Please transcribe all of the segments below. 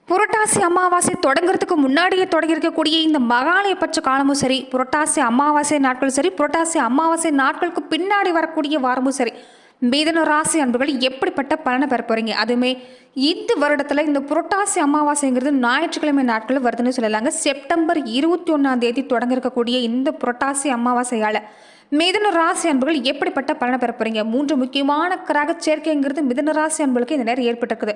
புரட்டாசி அமாவாசை தொடங்குறதுக்கு முன்னாடியே தொடங்கியிருக்கக்கூடிய இந்த மகாலயபட்ச காலமும் சரி, புரட்டாசி அமாவாசை நாட்களும் சரி, புரட்டாசி அமாவாசை நாட்களுக்கு பின்னாடி வரக்கூடிய வாரமும் சரி, மிதுன ராசி அன்புகள் எப்படிப்பட்ட பலனை பெற போறீங்க? அதுவுமே இந்த வருடத்தில் இந்த புரட்டாசி அமாவாசைங்கிறது ஞாயிற்றுக்கிழமை நாட்கள் வருதுன்னு சொல்லலாங்க. செப்டம்பர் 21 தொடங்க இருக்கக்கூடிய இந்த புரட்டாசி அமாவாசையால் மிதுன ராசி அன்புகள் எப்படிப்பட்ட பலனை பெற போறீங்க? 3 முக்கியமான கிரக சேர்க்கைங்கிறது மிதுன ராசி அன்புகளுக்கு இந்த நேரம் ஏற்பட்டிருக்குது.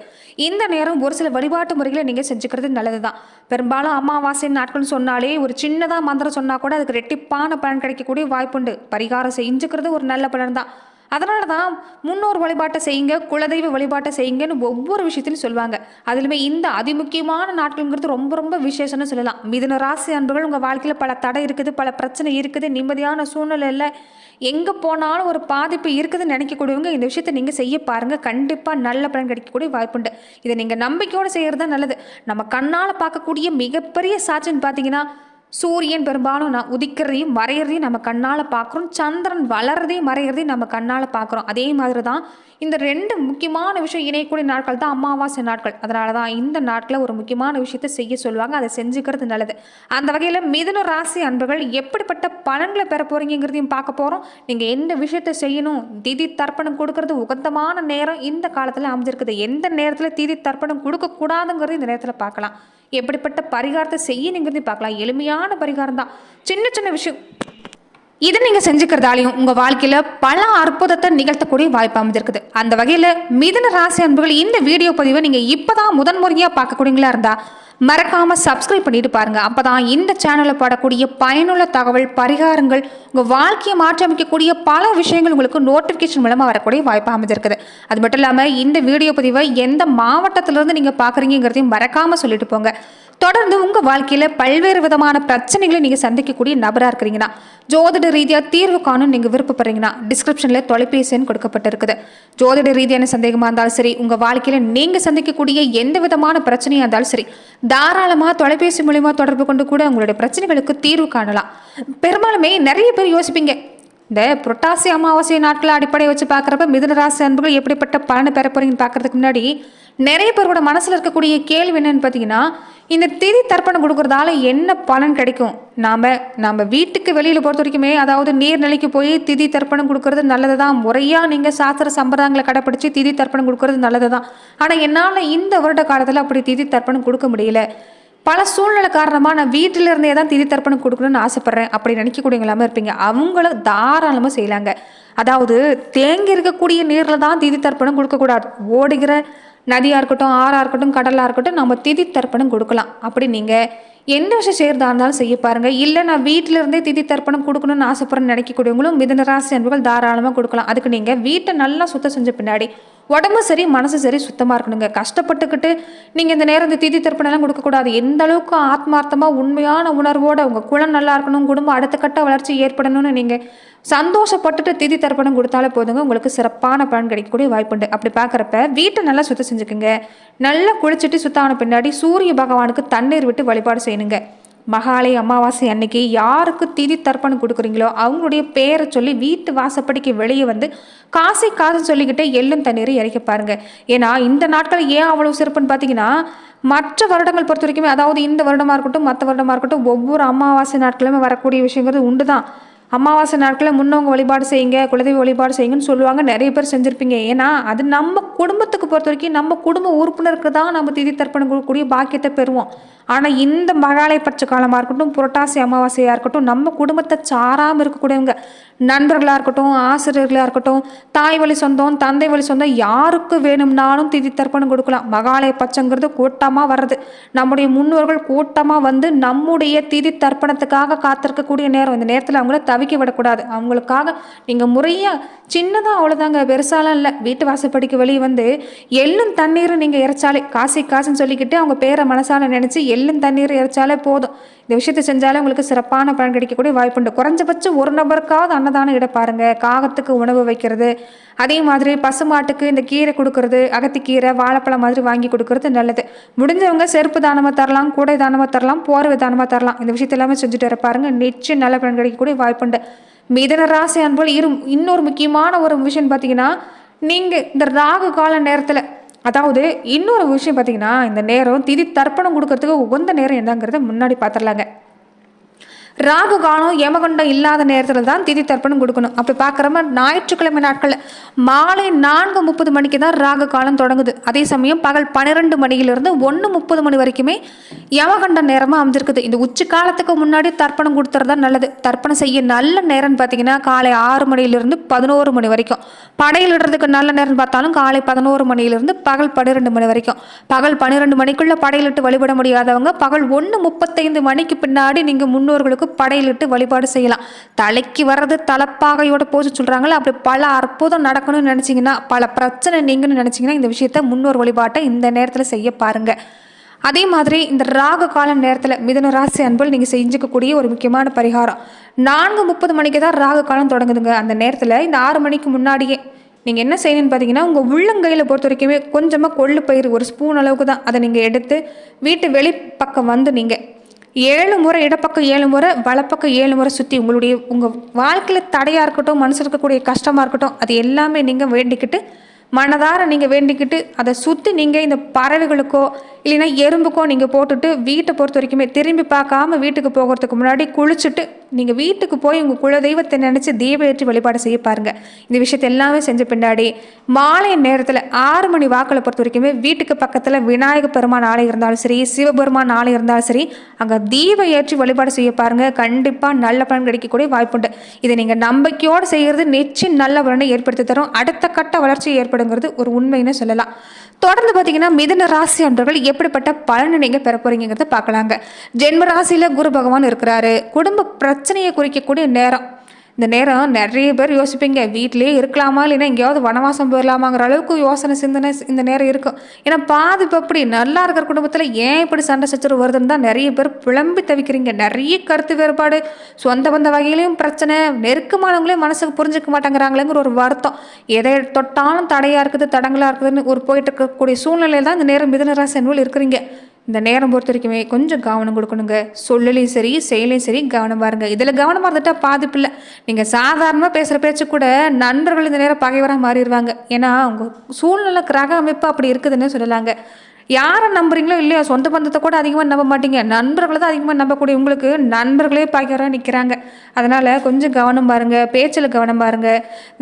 இந்த நேரம் ஒரு சில வழிபாட்டு முறைகளை நீங்கள் செஞ்சுக்கிறது நல்லது தான். பெரும்பாலும் அமாவாசை நாட்கள் சொன்னாலே ஒரு சின்னதாக மந்திரம் சொன்னால் கூட அதுக்கு ரெட்டிப்பான பலன் கிடைக்கக்கூடிய வாய்ப்புண்டு. பரிகாரம் செஞ்சுக்கிறது ஒரு நல்ல பலன் தான். அதனால தான் முன்னோர் வழிபாட்டை செய்யுங்க, குலதெய்வ வழிபாட்டை செய்யுங்கன்னு ஒவ்வொரு விஷயத்திலும் சொல்லுவாங்க. அதுலேயுமே இந்த அதிமுக்கியமான நாட்கள்ங்கிறது ரொம்ப ரொம்ப விசேஷம்னு சொல்லலாம். மிதுன ராசி அன்புகள் உங்கள் வாழ்க்கையில் பல தடை இருக்குது, பல பிரச்சனை இருக்குது, நிம்மதியான சூழ்நிலையில் எங்கே போனாலும் ஒரு பாதிப்பு இருக்குதுன்னு நினைக்கக்கூடியவங்க இந்த விஷயத்தை நீங்கள் செய்ய பாருங்கள். கண்டிப்பாக நல்ல பலன் கிடைக்கக்கூடிய வாய்ப்புண்டு. இதை நீங்கள் நம்பிக்கையோடு செய்கிறது தான் நல்லது. நம்ம கண்ணால் பார்க்கக்கூடிய மிகப்பெரிய சாட்சின்னு பார்த்தீங்கன்னா, சூரியன் பெரும்பாலும் உதிக்கிறதையும் மறையிறதையும் நம்ம கண்ணால் பார்க்குறோம். சந்திரன் வளர்றதையும் மறையிறதையும் நம்ம கண்ணால் பார்க்குறோம். அதே மாதிரி தான் இந்த 2 முக்கியமான விஷயம் இணையக்கூடிய நாட்கள் தான் அமாவாசை நாட்கள். அதனால தான் இந்த நாட்களில் ஒரு முக்கியமான விஷயத்தை செய்ய சொல்லுவாங்க. அதை செஞ்சுக்கிறது நல்லது. அந்த வகையில் மிதுன ராசி அன்புகள் எப்படிப்பட்ட பலன்களை பெற போகிறீங்கிறதையும் பார்க்க போகிறோம். நீங்கள் எந்த விஷயத்தை செய்யணும், திதி தர்ப்பணம் கொடுக்கறது உகந்தமான நேரம் இந்த காலத்தில் அமைஞ்சிருக்குது. எந்த நேரத்தில் திதி தர்ப்பணம் கொடுக்கக்கூடாதுங்கிறது இந்த நேரத்தில் பார்க்கலாம். எப்படிப்பட்ட பரிகாரத்தை செய்யணுங்கிறதையும் பார்க்கலாம். எளிமையான பரிகாரம் தான், சின்ன சின்ன விஷயம். இதை நீங்கள் செஞ்சுக்கிறதாலையும் உங்கள் வாழ்க்கையில் பல அற்புதத்தை நிகழ்த்தக்கூடிய வாய்ப்பு அமைஞ்சிருக்குது. அந்த வகையில் மிதுன ராசி அன்புகள் இந்த வீடியோ பதிவை நீங்கள் இப்போ தான் முதன்முறையாக பார்க்கக்கூடியங்களா இருந்தால் மறக்காமல் சப்ஸ்கிரைப் பண்ணிட்டு பாருங்கள். அப்போ தான் இந்த சேனலில் படக்கூடிய பயனுள்ள தகவல், பரிகாரங்கள், உங்கள் வாழ்க்கையை மாற்றி அமைக்கக்கூடிய பல விஷயங்கள் உங்களுக்கு நோட்டிஃபிகேஷன் மூலமாக வரக்கூடிய வாய்ப்பு அமைஞ்சிருக்குது. அது மட்டும் இல்லாமல் இந்த வீடியோ பதிவை எந்த மாவட்டத்திலிருந்து நீங்கள் பார்க்குறீங்கிறதையும் மறக்காமல் சொல்லிட்டு போங்க. தொடர்ந்து உங்கள் வாழ்க்கையில் பல்வேறு விதமான பிரச்சனைகளை நீங்கள் சந்திக்கக்கூடிய நபராக இருக்கிறீங்கன்னா, ஜோதிட ரீதியாக தீர்வு காணும் நீங்கள் விருப்பப்படுறீங்கன்னா டிஸ்கிரிப்ஷனில் தொலைபேசி எண் கொடுக்கப்பட்டிருக்குது. ஜோதிட ரீதியான சந்தேகமாக இருந்தாலும் சரி, உங்கள் வாழ்க்கையில் நீங்கள் சந்திக்கக்கூடிய எந்த விதமான பிரச்சனையாக இருந்தாலும் சரி, தாராளமாக தொலைபேசி மூலிமா தொடர்பு கொண்டு கூட உங்களுடைய பிரச்சனைகளுக்கு தீர்வு காணலாம். பெரும்பாலுமே நிறைய பேர் யோசிப்பீங்க, இந்த புரட்டாசி அமாவாசை நாட்களை அடிப்படையை வச்சு பார்க்குறப்ப மிதுன ராசி அன்புகள் எப்படிப்பட்ட பலனை பெற போறீங்கன்னு பார்க்கறதுக்கு முன்னாடி நிறைய பேரோட மனசில் இருக்கக்கூடிய கேள்வி என்னன்னு பார்த்தீங்கன்னா, இந்த திதி தர்ப்பணம் கொடுக்குறதால என்ன பலன் கிடைக்கும்? நம்ம வீட்டுக்கு வெளியில் பொறுத்த வரைக்குமே, அதாவது நீர்நிலைக்கு போய் திதி தர்ப்பணம் கொடுக்கறது நல்லது தான். முறையாக நீங்கள் சாஸ்திர சம்பிரதாயங்களை கடைப்பிடிச்சு திதி தர்ப்பணம் கொடுக்கறது நல்லது தான். ஆனால் என்னால் இந்த வருட காலத்தில் அப்படி திதி தர்ப்பணம் கொடுக்க முடியல, பல சூழ்நிலை காரணமாக நான் வீட்டில் இருந்தே தான் திதி தர்ப்பணம் கொடுக்கணும்னு ஆசைப்பட்றேன் அப்படி நினைக்கக்கூடியவங்களாம இருப்பீங்க. அவங்கள தாராளமாக செய்யலாங்க. அதாவது தேங்கி இருக்கக்கூடிய நீரில் தான் திதி தர்ப்பணம் கொடுக்கக்கூடாது. ஓடுகிற நதியாக இருக்கட்டும், ஆறாக இருக்கட்டும், கடலாக இருக்கட்டும், நம்ம திதி தர்ப்பணம் கொடுக்கலாம். அப்படி நீங்கள் எந்த விஷயம் செய்கிறதா இருந்தாலும் செய்ய பாருங்கள். இல்லை நான் வீட்டில் இருந்தே திதி தர்ப்பணம் கொடுக்கணும்னு ஆசைப்படுறேன்னு நினைக்கக்கூடியவங்களும் மிதுன ராசி அன்புகள் தாராளமாக கொடுக்கலாம். அதுக்கு நீங்கள் வீட்டை நல்லா சுத்தம் செஞ்ச பின்னாடி உடம்பு சரி மனசு சரி சுத்தமாக இருக்கணுங்க. கஷ்டப்பட்டுக்கிட்டு நீங்கள் இந்த நேரம் இந்த திதி தர்ப்பணம்லாம் கொடுக்கக்கூடாது. எந்த அளவுக்கு ஆத்மார்த்தமாக உண்மையான உணர்வோடு உங்கள் குலம் நல்லா இருக்கணும், குடும்பம் அடுத்த கட்ட வளர்ச்சி ஏற்படணும்னு நீங்கள் சந்தோஷப்பட்டுட்டு திதி தர்ப்பணம் கொடுத்தாலே போதுங்க, உங்களுக்கு சிறப்பான பலன் கிடைக்கக்கூடிய வாய்ப்புண்டு. அப்படி பார்க்குறப்ப வீட்டை நல்லா சுத்தம் செஞ்சுக்குங்க. நல்லா குளிச்சுட்டு சுத்தான பின்னாடி சூரிய பகவானுக்கு தண்ணீர் விட்டு வழிபாடு செய்யணுங்க. மகாலய அமாவாசை அன்னைக்கு யாருக்கு திதி தர்ப்பணம் கொடுக்குறீங்களோ அவங்களுடைய பேரை சொல்லி வீட்டு வாசப்படிக்கு வெளியே வந்து காசுன்னு சொல்லிக்கிட்டே எள்ளும் தண்ணீரை இறைக்க பாருங்க. ஏன்னா இந்த நாட்கள் ஏன் அவ்வளோ சிறப்புன்னு பார்த்தீங்கன்னா, மற்ற வருடங்கள் பொறுத்த வரைக்குமே, அதாவது இந்த வருடமாக இருக்கட்டும் மற்ற வருடமாக இருக்கட்டும், ஒவ்வொரு அமாவாசை நாட்களுமே வரக்கூடிய விஷயங்கிறது உண்டு தான். அமாவாசை நாட்களில் முன்னவங்க வழிபாடு செய்யுங்க, குலதெய்வ வழிபாடு செய்யுங்கன்னு சொல்லுவாங்க. நிறைய பேர் செஞ்சுருப்பீங்க. ஏன்னா அது நம்ம குடும்பத்துக்கு பொறுத்த வரைக்கும் நம்ம குடும்ப உறுப்பினருக்கு தான் நம்ம திதி தர்ப்பணம் கொடுக்கக்கூடிய பாக்கியத்தை பெறுவோம். ஆனால் இந்த மகாலயபட்ச காலமாக இருக்கட்டும், புரட்டாசி அமாவாசையாக இருக்கட்டும், நம்ம குடும்பத்தை சாராமல் இருக்கக்கூடியவங்க, நண்பர்களாக இருக்கட்டும், ஆசிரியர்களாக இருக்கட்டும், தாய் வழி சொந்தம், தந்தை வழி சொந்தம், யாருக்கு வேணும்னாலும் திதி தர்ப்பணம் கொடுக்கலாம். மகாலயபட்சங்கிறது கூட்டமாக வர்றது. நம்முடைய முன்னோர்கள் கூட்டமாக வந்து நம்முடைய திதி தர்ப்பணத்துக்காக காத்திருக்கக்கூடிய நேரம். இந்த நேரத்தில் அவங்கள தவிக்க விடக்கூடாது. அவங்களுக்காக நீங்கள் முறையாக சின்னதாக அவ்வளோதாங்க, பெருசாலாம் இல்லை, வீட்டு வாசப்படிக்கு வெளியே வந்து எள்ளும் தண்ணீரும் நீங்கள் இறைச்சாலே காசுன்னு சொல்லிக்கிட்டு அவங்க பேரை மனசால நினச்சி எள்ளும் தண்ணீர் இறைச்சாலே போதும். இந்த விஷயத்தை செஞ்சாலே உங்களுக்கு சிறப்பான பலன் கிடைக்கக்கூடிய வாய்ப்புண்டு. குறைஞ்சபட்சம் ஒரு நபருக்காவது அன்னதானம் இட பாருங்க. காகத்துக்கு உணவு வைக்கிறது, அதே மாதிரி பசுமாட்டுக்கு இந்த கீரை கொடுக்கறது, அகத்திக்கீரை, வாழைப்பழம் மாதிரி வாங்கி கொடுக்கறது நல்லது. முடிஞ்சவங்க செருப்பு தானமாக தரலாம், கூடை தானமாக தரலாம், போர்வை தானமாக தரலாம். இந்த விஷயத்த எல்லாமே செஞ்சுட்டு வர பாருங்க, நிச்சயம் நல்ல பலன் கிடைக்கக்கூடிய வாய்ப்புண்டு. மிதுன ராசி அன்போல் இன்னொரு முக்கியமான ஒரு விஷயம் பார்த்தீங்கன்னா, நீங்கள் இந்த ராகு கால நேரத்தில் அதாவது இன்னொரு விஷயம் பார்த்தீங்கன்னா, இந்த நேரம் திதி தர்ப்பணம் குடுக்கறதுக்கு உகந்த நேரம் என்னங்கிறத முன்னாடி பார்த்துரலாங்க. ராகு காலம் யமகண்டம் இல்லாத நேரத்தில் தான் திதி தர்ப்பணம் கொடுக்கணும். அப்படி பார்க்குறப்ப ஞாயிற்றுக்கிழமை நாட்களில் மாலை 4:30 மணிக்கு தான் ராகு காலம் தொடங்குது. அதே சமயம் பகல் 12 மணியிலிருந்து 1:30 மணி வரைக்குமே யமகண்ட நேரமாக அமைஞ்சிருக்குது. இந்த உச்சி காலத்துக்கு முன்னாடி தர்ப்பணம் கொடுத்துறது தான் நல்லது. தர்ப்பணம் செய்ய நல்ல நேரம்னு பார்த்தீங்கன்னா காலை 6 மணியிலிருந்து 11 மணி வரைக்கும். படையலிடுறதுக்கு நல்ல நேரம் பார்த்தாலும் காலை 11 மணியிலிருந்து பகல் 12 மணி வரைக்கும். பகல் 12 மணிக்குள்ளே படையலிட்டு வழிபட முடியாதவங்க பகல் 1:35 மணிக்கு பின்னாடி நீங்கள் முன்னோர்களுக்கு படையிலிட்டு வழிபாடு செய்யலாம். தலைக்கு வர்றது தலைப்பாகையோட போச்சு சொல்றாங்களா, அப்படி பல அற்புதம் நடக்கணும்னு நினைச்சீங்கன்னா, பல பிரச்சனை நீங்கன்னு நினைச்சீங்கன்னா இந்த விஷயத்த முன்னோர் வழிபாட்டை இந்த நேரத்தில் செய்ய பாருங்க. அதே மாதிரி இந்த ராகு கால நேரத்தில் மிதுன ராசி அன்பர்கள் நீங்கள் செஞ்சுக்கக்கூடிய ஒரு முக்கியமான பரிகாரம், 4:30 மணிக்கு தான் ராகு காலம் தொடங்குதுங்க. அந்த நேரத்தில் இந்த 6 மணிக்கு முன்னாடியே நீங்கள் என்ன செய்யணும்னு பார்த்தீங்கன்னா, உங்கள் உள்ளங்கையில் பொறுத்த வரைக்குமே கொஞ்சமாக கொள்ளு பயிர் ஒரு ஸ்பூன் அளவுக்கு தான் அதை நீங்கள் எடுத்து வீட்டு வெளிப்பக்கம் வந்து நீங்கள் 7 முறை இடப்பக்கம் 7 முறை வலப்பக்கம் 7 முறை சுற்றி உங்கள் வாழ்க்கையில் தடையாக இருக்கட்டும், மனசு இருக்கக்கூடிய கஷ்டமாக இருக்கட்டும், அது எல்லாமே நீங்கள் வேண்டிக்கிட்டு மனதார நீங்கள் வேண்டிக்கிட்டு அதை சுற்றி நீங்கள் இந்த பறவைகளுக்கோ இல்லைன்னா எறும்புக்கோ நீங்கள் போட்டுட்டு வீட்டை பொறுத்த வரைக்குமே திரும்பி பார்க்காம வீட்டுக்கு போகிறதுக்கு முன்னாடி குளிச்சுட்டு நீங்கள் வீட்டுக்கு போய் உங்கள் குலதெய்வத்தை நினச்சி தீப ஏற்றி வழிபாடு செய்ய பாருங்கள். இந்த விஷயத்தை எல்லாமே செஞ்ச பின்னாடி மாலை நேரத்தில் 6 மணி வாக்கில் பொறுத்த வரைக்குமே வீட்டுக்கு பக்கத்தில் விநாயக பெருமான் ஆலயம் இருந்தாலும் சரி, சிவபெருமான் ஆலயம் இருந்தாலும் சரி, அங்கே தீப ஏற்றி வழிபாடு செய்ய பாருங்கள். கண்டிப்பாக நல்ல பலன் கிடைக்கக்கூடிய வாய்ப்புண்டு. இதை நீங்கள் நம்பிக்கையோடு செய்கிறது நிச்சயம் நல்ல பலனை ஏற்படுத்தி தரும். அடுத்த கட்ட வளர்ச்சியை ஏற்படுங்கிறது ஒரு உண்மைன்னு சொல்லலாம். தொடர்ந்து பார்த்தீங்கன்னா மிதுன ராசி அன்பர்கள் எப்படிப்பட்ட பலனை நீங்கள் பெற போறீங்கிறத பார்க்கலாங்க. ஜென்ம ராசியில் குரு பகவான் இருக்கிறாரு. குடும்ப பிரச்சனையை குறிக்கக்கூடிய நேரம். இந்த நேரம் நிறைய பேர் யோசிப்பீங்க, வீட்டிலே இருக்கலாமா இல்லைன்னா எங்கேயாவது வனவாசம் போயிடலாமாங்கிற அளவுக்கு யோசனை சிந்தனை இந்த நேரம் இருக்கும். ஏன்னா பாதிப்பு அப்படி நல்லா இருக்கிற குடும்பத்தில் ஏன் இப்படி சண்டை சச்சரவு வருதுன்னு தான் நிறைய பேர் புலம்பி தவிக்கிறீங்க. நிறைய கருத்து வேறுபாடு, சொந்த பந்த வகையிலையும் பிரச்சனை, நெருக்கமானவங்களே மனசுக்கு புரிஞ்சுக்க மாட்டேங்கிறாங்களேங்கிற ஒரு வருத்தம், எதை தொட்டாலும் தடையாக இருக்குது தடங்களாக இருக்குதுன்னு ஒரு போயிட்டு இருக்கக்கூடிய சூழ்நிலையில் தான் இந்த நேரம் மிதுன ராசி அன்பர்கள் இருக்கிறீங்க. இந்த நேரம் பொறுத்த வரைக்குமே கொஞ்சம் கவனம் கொடுக்கணுங்க. சொல்லலையும் சரி செயலையும் சரி கவனம் பாருங்க. இதில் கவனமாக இருந்துட்டா பாதிப்பு இல்லை. நீங்கள் சாதாரணமாக பேசுகிற பேச்சு கூட நண்பர்கள் இந்த நேரம் பகைவராக மாறிடுவாங்க. ஏன்னா உங்கள் சூழ்நிலை கிரக அமைப்பு அப்படி இருக்குதுன்னு சொல்லலாங்க. யாரை நம்புறீங்களோ இல்லையோ சொந்த பந்தத்தை கூட அதிகமாக நம்ப மாட்டீங்க, நண்பர்களை தான் அதிகமாக நம்பக்கூடிய உங்களுக்கு நண்பர்களே பகைவராக நிற்கிறாங்க. அதனால் கொஞ்சம் கவனம் பாருங்கள், பேச்சில் கவனம் பாருங்கள்.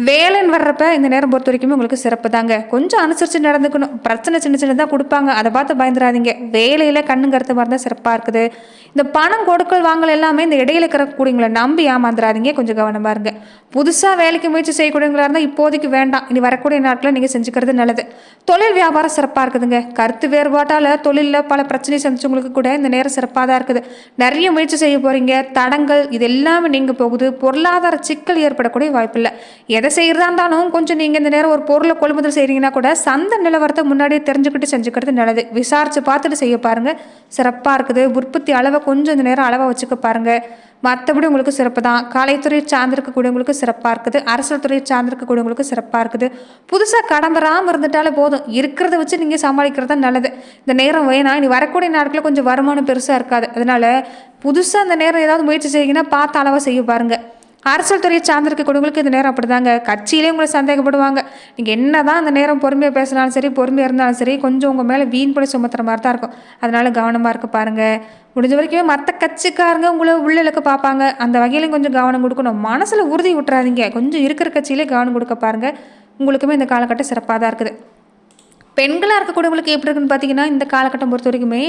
வேலைன்னு வர்றப்ப இந்த நேரம் பொறுத்த வரைக்குமே உங்களுக்கு சிறப்பு தாங்க. கொஞ்சம் அனுசரித்து நடந்துக்கணும். பிரச்சனை சின்ன சின்னதாக கொடுப்பாங்க, அதை பார்த்து பயந்துடாதீங்க. வேலையில் கண்ணு கருத்து மாதிரி தான் சிறப்பாக இருக்குது. இந்த பணம் கொடுக்கல் வாங்கல் எல்லாமே இந்த இடையில இருக்கிறக்கூடியவங்களை நம்பி ஏமாந்துடாதீங்க. கொஞ்சம் கவனம் பாருங்க. புதுசாக வேலைக்கு முயற்சி செய்யக்கூடியவங்களா இருந்தால் இப்போதைக்கு வேண்டாம், இனி வரக்கூடிய நாட்களில் நீங்கள் செஞ்சுக்கிறது நல்லது. தொழில் வியாபாரம் சிறப்பாக இருக்குதுங்க. கருத்து வேறுபாட்டால் தொழிலில் பல பிரச்சனை சந்திச்சவங்களுக்கு கூட இந்த நேரம் சிறப்பாக தான் இருக்குது. நிறைய முயற்சி செய்ய போகிறீங்க. தடங்கள் இது எல்லாமே நீங்கள் போகுது. பொருளாதார சிக்கல் ஏற்படக்கூடிய வாய்ப்பு இல்லை. எதை செய்கிறதா இருந்தாலும் கொஞ்சம் நீங்கள் இந்த நேரம் ஒரு பொருளை கொள்முதல் செய்கிறீங்கன்னா கூட சந்தை நிலவரத்தை முன்னாடியே தெரிஞ்சுக்கிட்டு செஞ்சுக்கிறது நல்லது. விசாரித்து பார்த்துட்டு செய்ய பாருங்கள், சிறப்பாக இருக்குது. உற்பத்தி அளவை கொஞ்சம் இந்த நேரம் அளவாக வச்சுக்க பாருங்கள். மற்றபடி உங்களுக்கு சிறப்பு தான். கலைத்துறையை சார்ந்திருக்கக்கூடியவங்களுக்கு சிறப்பாக இருக்குது. அரசியல் துறையை சார்ந்திருக்கக்கூடியவங்களுக்கு சிறப்பாக இருக்குது. புதுசாக கடன் வராமல் இருந்துட்டாலே போதும், இருக்கிறத வச்சு நீங்கள் சமாளிக்கிறது தான் நல்லது. இந்த நேரம் வேணாம், இனி வரக்கூடிய நாட்களில் கொஞ்சம் வருமானம் பெருசாக இருக்காது. அதனால் புதுசாக இந்த நேரம் ஏதாவது முயற்சி செய்யுங்கன்னா பார்த்து அளவாக செய்ய பாருங்கள். அரசியல் துறையை சார்ந்திருக்கக்கூடியவங்களுக்கு இந்த நேரம் அப்படி தாங்க. கட்சியிலே உங்களை சந்தேகப்படுவாங்க. நீங்கள் என்ன தான் அந்த நேரம் பொறுமையாக பேசினாலும் சரி, பொறுமையாக இருந்தாலும் சரி, கொஞ்சம் உங்கள் மேலே வீண் பழி சுமத்துற மாதிரி தான் இருக்கும். அதனால் கவனமாக இருக்க பாருங்கள். முடிஞ்ச வரைக்குமே மற்ற கட்சிக்காரங்க உங்களை உள்ள இழுக்க பார்ப்பாங்க. அந்த வகையிலையும் கொஞ்சம் கவனம் கொடுக்கணும். மனசில் உறுதி விட்டுறாதீங்க. கொஞ்சம் இருக்கிற கட்சியிலே கவனம் கொடுக்க பாருங்கள். உங்களுக்குமே இந்த காலகட்டம் சிறப்பாக தான் இருக்குது. பெண்களாக இருக்கக்கூடியவங்களுக்கு எப்படி இருக்குன்னு பார்த்தீங்கன்னா, இந்த காலகட்டம் பொறுத்த வரைக்குமே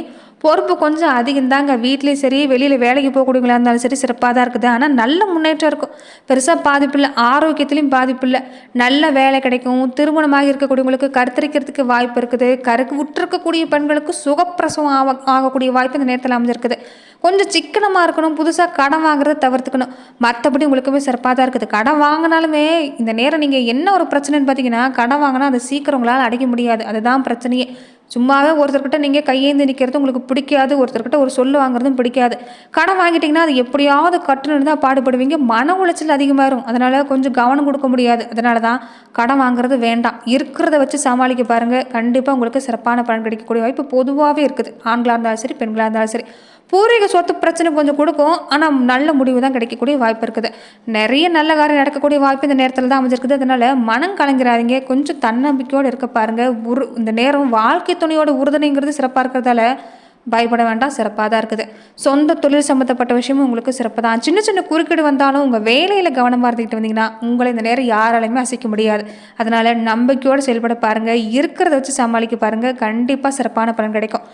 பொறுப்பு கொஞ்சம் அதிகம் தாங்க. வீட்லேயும் சரி, வெளியில் வேலைக்கு போகக்கூடியவங்களா இருந்தாலும் சரி சிறப்பாக தான் இருக்குது. ஆனால் நல்ல முன்னேற்றம் இருக்கும். பெருசாக பாதிப்பு இல்லை. ஆரோக்கியத்துலேயும் பாதிப்பு இல்லை. நல்ல வேலை கிடைக்கும். திருமணமாக இருக்கக்கூடியவங்களுக்கு கருத்தரிக்கிறதுக்கு வாய்ப்பு இருக்குது. கருக்கு விட்டுருக்கக்கூடிய பெண்களுக்கு சுகப்பிரசவம் ஆகக்கூடிய வாய்ப்பு இந்த நேரத்தில் அமைஞ்சிருக்குது. கொஞ்சம் சிக்கனமாக இருக்கணும். புதுசாக கடன் வாங்குறத தவிர்த்துக்கணும். மற்றபடி உங்களுக்குமே சிறப்பாக தான் இருக்குது. கடன் வாங்கினாலுமே இந்த நேரம் நீங்கள் என்ன ஒரு பிரச்சனைன்னு பார்த்தீங்கன்னா, கடன் வாங்கினா அதை சீக்கிரம் உங்களால் அடைக்க முடியாது. அதுதான் பிரச்சனையே. சும்மாவே ஒருத்தர்கிட்ட நீங்கள் கையேந்து நிற்கிறது உங்களுக்கு பிடிக்காது. ஒருத்தர்கிட்ட ஒரு சொல்லு வாங்குறதும் பிடிக்காது. கடன் வாங்கிட்டிங்கன்னா அது எப்படியாவது கட்டணுன்னு தான் பாடுபடுவீங்க. மன உளைச்சல் அதிகமாகும். அதனால் கொஞ்சம் கவனம் கொடுக்க முடியாது. அதனால தான் கடன் வாங்குறது வேண்டாம். இருக்கிறத வச்சு சமாளிக்க பாருங்கள். கண்டிப்பாக உங்களுக்கு சிறப்பான பலன் கிடைக்கக்கூடிய வாய்ப்பு பொதுவாகவே இருக்குது. ஆண்களாக இருந்தாலும் சரி, பெண்களாக இருந்தாலும் சரி. பூர்வீக சொத்து பிரச்சனை கொஞ்சம் கொடுக்கும், ஆனால் நல்ல முடிவு தான் கிடைக்கக்கூடிய வாய்ப்பு இருக்குது. நிறைய நல்ல காரியம் நடக்கக்கூடிய வாய்ப்பு இந்த நேரத்தில் தான் அமைஞ்சிருக்குது. அதனால மனம் கலங்கிறாதீங்க, கொஞ்சம் தன்னம்பிக்கையோடு இருக்க பாருங்க. இந்த நேரம் வாழ்க்கை துணையோட உறுதுணைங்கிறது சிறப்பாக இருக்கிறதால பயப்பட வேண்டாம், சிறப்பாக தான் இருக்குது. சொந்த தொழில் சம்மந்தப்பட்ட விஷயமும் உங்களுக்கு சிறப்பு தான். சின்ன சின்ன குறுக்கீடு வந்தாலும் உங்கள் வேலையில் கவனமாக இருந்துக்கிட்டு வந்தீங்கன்னா உங்களை இந்த நேரம் யாராலையுமே அசைக்க முடியாது. அதனால் நம்பிக்கையோடு செயல்பட பாருங்கள், இருக்கிறத வச்சு சமாளிக்க பாருங்கள், கண்டிப்பாக சிறப்பான பலன் கிடைக்கும்.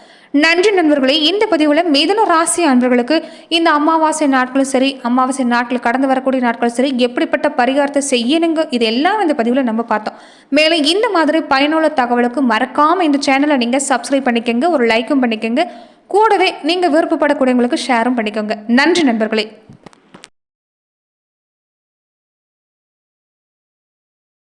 நன்றி நண்பர்களே. இந்த பதிவில் மிதுன ராசி அன்பர்களுக்கு இந்த அமாவாசை நாட்களும் சரி, அமாவாசை நாட்கள் கடந்து வரக்கூடிய நாட்களும் சரி, எப்படிப்பட்ட பரிகாரத்தை செய்யணுங்க, இது எல்லாம் இந்த பதிவில் நம்ம பார்த்தோம். மேலும் இந்த மாதிரி பயனுள்ள தகவலுக்கு மறக்காமல் இந்த சேனலை நீங்கள் சப்ஸ்கிரைப் பண்ணிக்கோங்க, ஒரு லைக்கும் பண்ணிக்கோங்க, கூடவே நீங்கள் விருப்பப்படக்கூடியவங்களுக்கு ஷேரும் பண்ணிக்கோங்க. நன்றி நண்பர்களே.